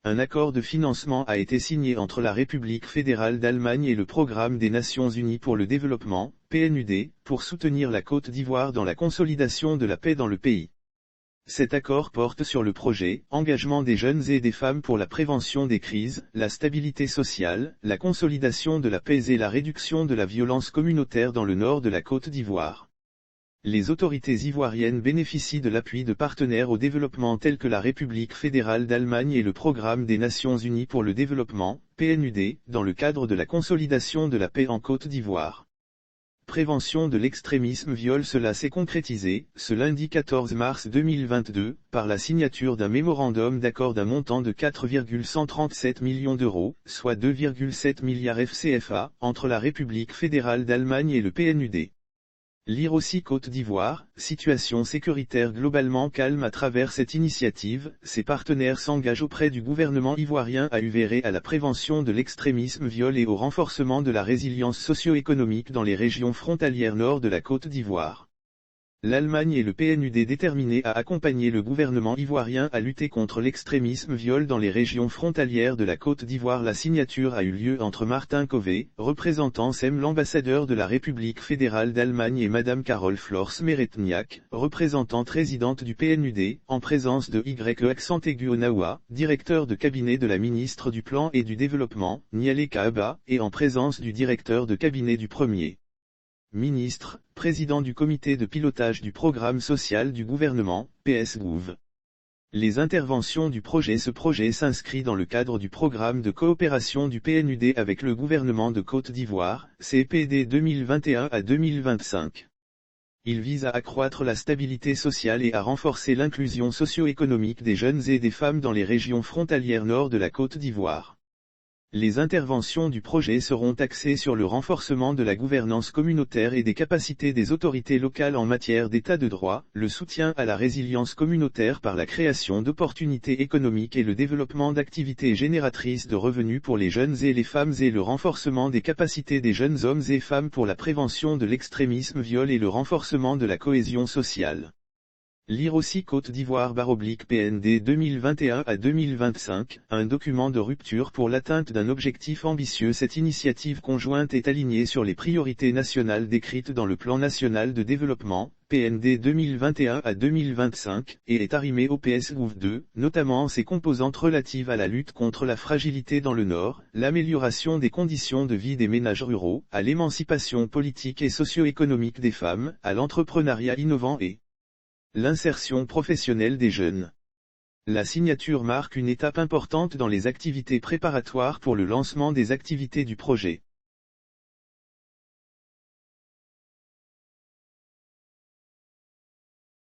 Un accord de financement a été signé entre la République fédérale d'Allemagne et le Programme des Nations Unies pour le développement, PNUD, pour soutenir la Côte d'Ivoire dans la consolidation de la paix dans le pays. Cet accord porte sur le projet « Engagement des jeunes et des femmes pour la prévention des crises, la stabilité sociale, la consolidation de la paix et la réduction de la violence communautaire dans le nord de la Côte d'Ivoire ». Les autorités ivoiriennes bénéficient de l'appui de partenaires au développement tels que la République fédérale d'Allemagne et le Programme des Nations Unies pour le développement, PNUD, dans le cadre de la consolidation de la paix en Côte d'Ivoire. Prévention de l'extrémisme viol. Cela s'est concrétisé, ce lundi 14 mars 2022, par la signature d'un mémorandum d'accord d'un montant de 4,137 millions d'euros, soit 2,7 milliards FCFA, entre la République fédérale d'Allemagne et le PNUD. Lire aussi Côte d'Ivoire, situation sécuritaire globalement calme. À travers cette initiative, ses partenaires s'engagent auprès du gouvernement ivoirien à œuvrer à la prévention de l'extrémisme viol et au renforcement de la résilience socio-économique dans les régions frontalières nord de la Côte d'Ivoire. L'Allemagne et le PNUD déterminés à accompagner le gouvernement ivoirien à lutter contre l'extrémisme viol dans les régions frontalières de la Côte d'Ivoire. La signature a eu lieu entre Martin Kové, représentant SEM, l'ambassadeur de la République fédérale d'Allemagne, et Madame Carole Flor Smeretniak, représentante résidente du PNUD, en présence de Y Onawa, directeur de cabinet de la ministre du Plan et du Développement, Niale Kaaba, et en présence du directeur de cabinet du Premier ministre, président du comité de pilotage du programme social du gouvernement, PSGouv. Les interventions du projet. Ce projet s'inscrit dans le cadre du programme de coopération du PNUD avec le gouvernement de Côte d'Ivoire, CPD 2021 à 2025. Il vise à accroître la stabilité sociale et à renforcer l'inclusion socio-économique des jeunes et des femmes dans les régions frontalières nord de la Côte d'Ivoire. Les interventions du projet seront axées sur le renforcement de la gouvernance communautaire et des capacités des autorités locales en matière d'état de droit, le soutien à la résilience communautaire par la création d'opportunités économiques et le développement d'activités génératrices de revenus pour les jeunes et les femmes, et le renforcement des capacités des jeunes hommes et femmes pour la prévention de l'extrémisme viol et le renforcement de la cohésion sociale. Lire aussi Côte d'Ivoire /PND 2021 à 2025, un document de rupture pour l'atteinte d'un objectif ambitieux. Cette initiative conjointe est alignée sur les priorités nationales décrites dans le Plan national de développement, PND 2021 à 2025, et est arrimée au PSGouv 2, notamment ses composantes relatives à la lutte contre la fragilité dans le Nord, l'amélioration des conditions de vie des ménages ruraux, à l'émancipation politique et socio-économique des femmes, à l'entrepreneuriat innovant et l'insertion professionnelle des jeunes. La signature marque une étape importante dans les activités préparatoires pour le lancement des activités du projet.